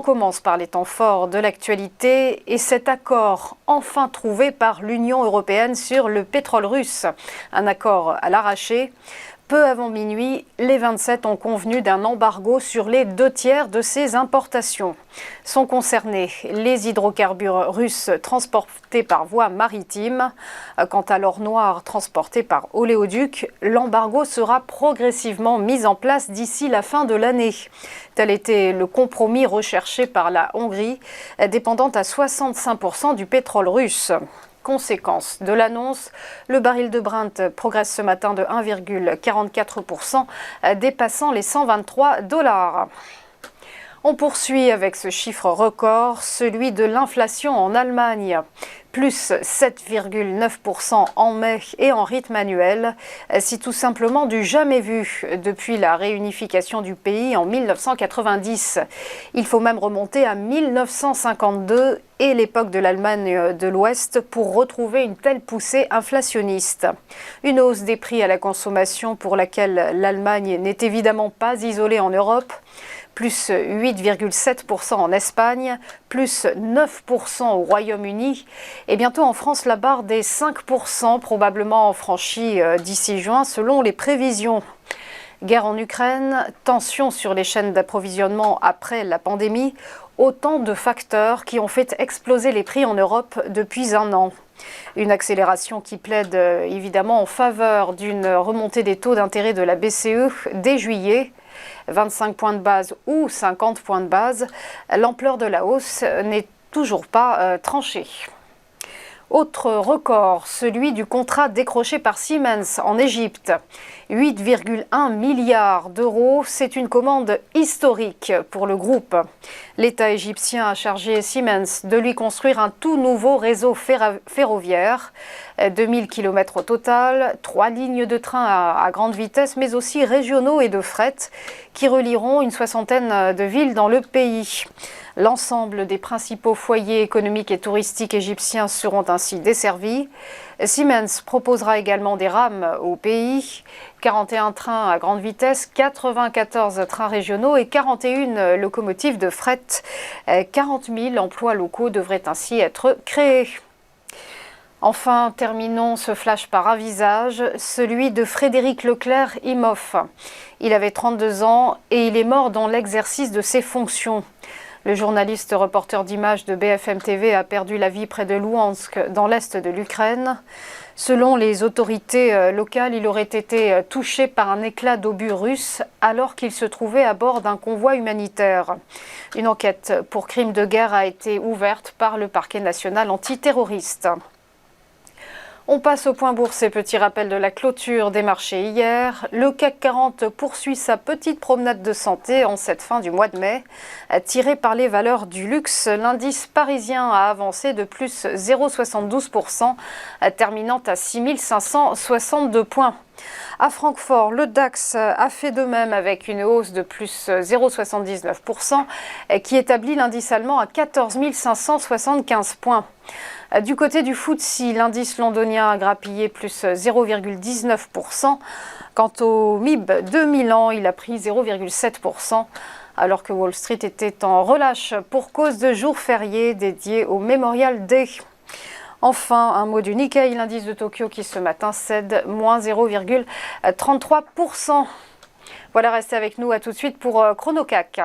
commence par les temps forts de l'actualité et cet accord enfin trouvé par l'Union européenne sur le pétrole russe. Un accord à l'arraché. Peu avant minuit, les 27 ont convenu d'un embargo sur les 2/3 de ces importations. Sont concernés les hydrocarbures russes transportés par voie maritime. Quant à l'or noir transporté par oléoduc, l'embargo sera progressivement mis en place d'ici la fin de l'année. Tel était le compromis recherché par la Hongrie, dépendante à 65% du pétrole russe. Conséquence de l'annonce, le baril de Brent progresse ce matin de 1,44%, dépassant les 123 $. On poursuit avec ce chiffre record, celui de l'inflation en Allemagne. Plus 7,9% en mai et en rythme annuel, c'est tout simplement du jamais vu depuis la réunification du pays en 1990. Il faut même remonter à 1952 et l'époque de l'Allemagne de l'Ouest pour retrouver une telle poussée inflationniste. Une hausse des prix à la consommation pour laquelle l'Allemagne n'est évidemment pas isolée en Europe. Plus 8,7% en Espagne, plus 9% au Royaume-Uni et bientôt en France la barre des 5% probablement franchie d'ici juin selon les prévisions. Guerre en Ukraine, tensions sur les chaînes d'approvisionnement après la pandémie, autant de facteurs qui ont fait exploser les prix en Europe depuis un an. Une accélération qui plaide évidemment en faveur d'une remontée des taux d'intérêt de la BCE dès juillet. 25 points de base ou 50 points de base, l'ampleur de la hausse n'est toujours pas tranchée. Autre record, celui du contrat décroché par Siemens en Égypte. 8,1 milliards d'euros, c'est une commande historique pour le groupe. L'État égyptien a chargé Siemens de lui construire un tout nouveau réseau ferroviaire. 2000 km au total, 3 lignes de train à grande vitesse, mais aussi régionaux et de fret, qui relieront une soixantaine de villes dans le pays. L'ensemble des principaux foyers économiques et touristiques égyptiens seront ainsi desservis. Siemens proposera également des rames au pays, 41 trains à grande vitesse, 94 trains régionaux et 41 locomotives de fret. 40 000 emplois locaux devraient ainsi être créés. Enfin, terminons ce flash par un visage, celui de Frédéric Leclerc Imhoff. Il avait 32 ans et il est mort dans l'exercice de ses fonctions. Le journaliste reporter d'images de BFM TV a perdu la vie près de Louhansk, dans l'est de l'Ukraine. Selon les autorités locales, il aurait été touché par un éclat d'obus russe alors qu'il se trouvait à bord d'un convoi humanitaire. Une enquête pour crime de guerre a été ouverte par le parquet national antiterroriste. On passe au point bourse et petit rappel de la clôture des marchés hier. Le CAC 40 poursuit sa petite promenade de santé en cette fin du mois de mai. Tiré par les valeurs du luxe, l'indice parisien a avancé de plus 0,72%, terminant à 6562 points. À Francfort, le DAX a fait de même avec une hausse de plus 0,79% qui établit l'indice allemand à 14 575 points. Du côté du FTSE, l'indice londonien a grappillé plus 0,19%. Quant au MIB de Milan, il a pris 0,7%, alors que Wall Street était en relâche pour cause de jours fériés dédiés au Memorial Day. Enfin, un mot du Nikkei, l'indice de Tokyo qui ce matin cède moins 0,33%. Voilà, restez avec nous, à tout de suite pour ChronoCAC.